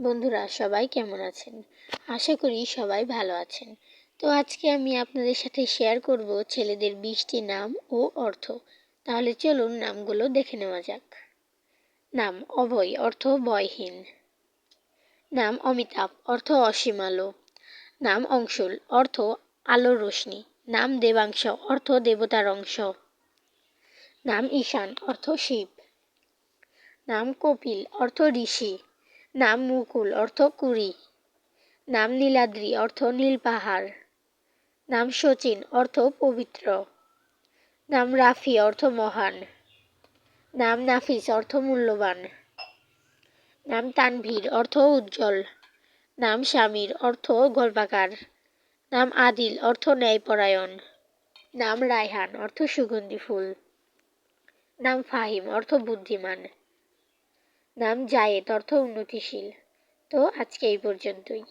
বন্ধুরা সবাই কেমন আছেন? আশা করি সবাই ভালো আছেন। তো আজকে আমি আপনাদের সাথে শেয়ার করব ছেলেদের 20টি নাম ও অর্থ। তাহলে চলুন নামগুলো দেখে নেওয়া যাক। নাম অভয়, অর্থ ভয়হীন। নাম অমিতাভ, অর্থ অসীম আলো। নাম অংশুল, অর্থ আলোর রোশনি। নাম দেবাংশ, অর্থ দেবতার অংশ। নাম ঈশান, অর্থ শিব। নাম কপিল, অর্থ ঋষি। নাম মুকুল, অর্থ কুড়ি। নাম নীলাদ্রি, অর্থ নীল পাহাড়। নাম শচীন, অর্থ পবিত্র। নাম রাফি, অর্থ মহান। নাম নাফিস, অর্থ মূল্যবান। নাম তানভীর, অর্থ উজ্জ্বল। নাম শামীর, অর্থ গল্পাকার। নাম আদিল, অর্থ ন্যায়পরায়ণ। নাম রায়হান, অর্থ সুগন্ধি ফুল। নাম ফাহিম, অর্থ বুদ্ধিমান। নাম জায়েদ, অর্থ উন্নতিশীল। তো আজকে এই পর্যন্তই।